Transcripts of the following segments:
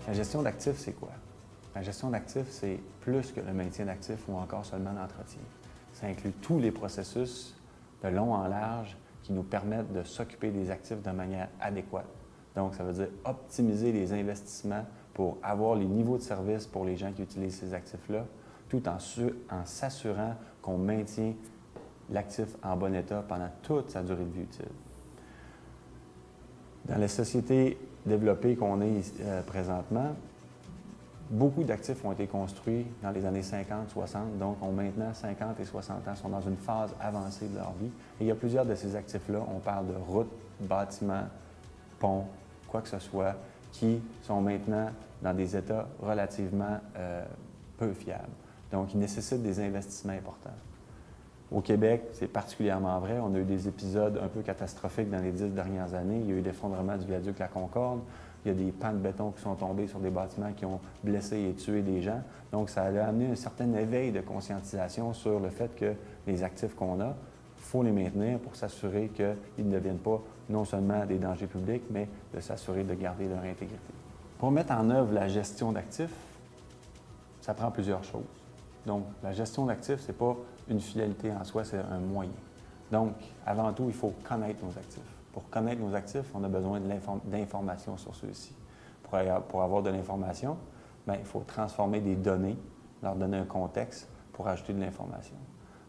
La gestion d'actifs, c'est quoi? La gestion d'actifs, c'est plus que le maintien d'actifs ou encore seulement l'entretien. Ça inclut tous les processus de long en large qui nous permettent de s'occuper des actifs de manière adéquate. Donc, ça veut dire optimiser les investissements pour avoir les niveaux de service pour les gens qui utilisent ces actifs-là, tout en s'assurant qu'on maintient l'actif en bon état pendant toute sa durée de vie utile. Dans les sociétés développées qu'on est présentement, beaucoup d'actifs ont été construits dans les années 50-60, donc ont maintenant 50 et 60 ans, sont dans une phase avancée de leur vie. Et il y a plusieurs de ces actifs-là, on parle de routes, bâtiments, ponts, quoi que ce soit, qui sont maintenant dans des états relativement peu fiables. Donc, ils nécessitent des investissements importants. Au Québec, c'est particulièrement vrai. On a eu des épisodes un peu catastrophiques dans les 10 dernières années. Il y a eu l'effondrement du viaduc La Concorde. Il y a des pans de béton qui sont tombés sur des bâtiments qui ont blessé et tué des gens. Donc, ça a amené un certain éveil de conscientisation sur le fait que les actifs qu'on a, il faut les maintenir pour s'assurer qu'ils ne deviennent pas non seulement des dangers publics, mais de s'assurer de garder leur intégrité. Pour mettre en œuvre la gestion d'actifs, ça prend plusieurs choses. Donc, la gestion d'actifs, ce n'est pas une finalité en soi, c'est un moyen. Donc, avant tout, il faut connaître nos actifs. Pour connaître nos actifs, on a besoin d'informations sur ceux-ci. Pour avoir de l'information, il faut transformer des données, leur donner un contexte pour ajouter de l'information.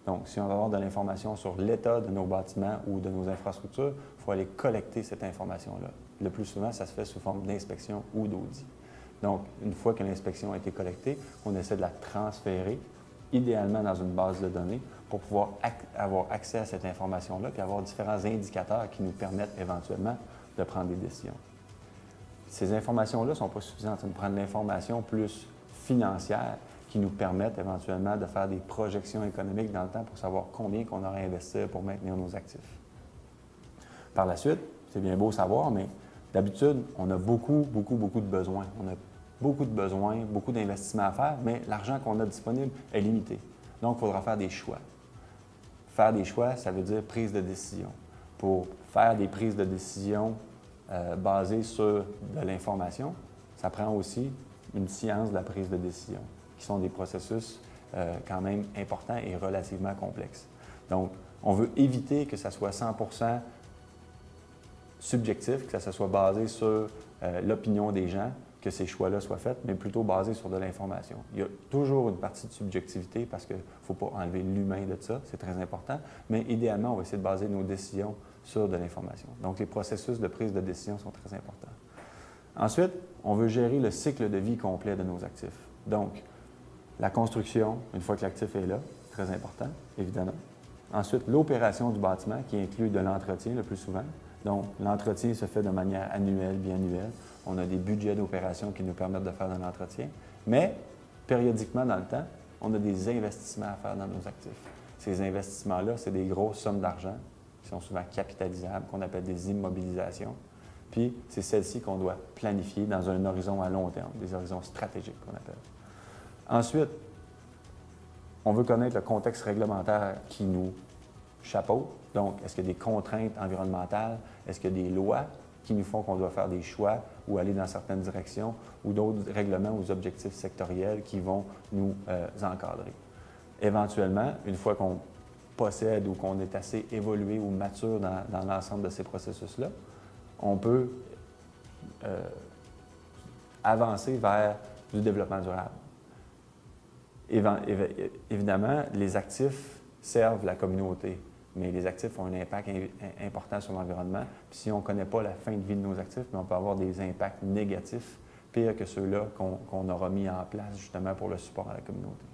Donc, si on veut avoir de l'information sur l'état de nos bâtiments ou de nos infrastructures, il faut aller collecter cette information-là. Le plus souvent, ça se fait sous forme d'inspection ou d'audit. Donc, une fois que l'inspection a été collectée, on essaie de la transférer, idéalement dans une base de données, pour pouvoir avoir accès à cette information-là et avoir différents indicateurs qui nous permettent éventuellement de prendre des décisions. Ces informations-là ne sont pas suffisantes. Ça nous prend de l'information plus financière qui nous permettent éventuellement de faire des projections économiques dans le temps pour savoir combien qu'on aurait investi pour maintenir nos actifs. Par la suite, c'est bien beau savoir, mais d'habitude, on a beaucoup de besoins. On a beaucoup de besoins, beaucoup d'investissements à faire, mais l'argent qu'on a disponible est limité. Donc, il faudra faire des choix. Faire des choix, ça veut dire prise de décision. Pour faire des prises de décision basées sur de l'information, ça prend aussi une science de la prise de décision, qui sont des processus quand même importants et relativement complexes. Donc, on veut éviter que ça soit 100% subjectif, que ça soit basé sur l'opinion des gens, que ces choix-là soient faits, mais plutôt basés sur de l'information. Il y a toujours une partie de subjectivité parce qu'il ne faut pas enlever l'humain de ça, c'est très important, mais idéalement, on va essayer de baser nos décisions sur de l'information. Donc, les processus de prise de décision sont très importants. Ensuite, on veut gérer le cycle de vie complet de nos actifs. Donc, la construction, une fois que l'actif est là, très important, évidemment. Ensuite, l'opération du bâtiment, qui inclut de l'entretien le plus souvent. Donc, l'entretien se fait de manière annuelle, biannuelle. On a des budgets d'opération qui nous permettent de faire de l'entretien. Mais, périodiquement dans le temps, on a des investissements à faire dans nos actifs. Ces investissements-là, c'est des grosses sommes d'argent qui sont souvent capitalisables, qu'on appelle des immobilisations. Puis, c'est celles-ci qu'on doit planifier dans un horizon à long terme, des horizons stratégiques qu'on appelle. Ensuite, on veut connaître le contexte réglementaire qui nous chapeaute. Donc, est-ce qu'il y a des contraintes environnementales? Est-ce qu'il y a des lois qui nous font qu'on doit faire des choix ou aller dans certaines directions ou d'autres règlements ou objectifs sectoriels qui vont nous encadrer? Éventuellement, une fois qu'on possède ou qu'on est assez évolué ou mature dans l'ensemble de ces processus-là, on peut avancer vers du développement durable. Évidemment, les actifs servent la communauté, mais les actifs ont un impact important sur l'environnement. Puis si on ne connaît pas la fin de vie de nos actifs, on peut avoir des impacts négatifs, pires que ceux-là qu'on aura mis en place justement pour le support à la communauté.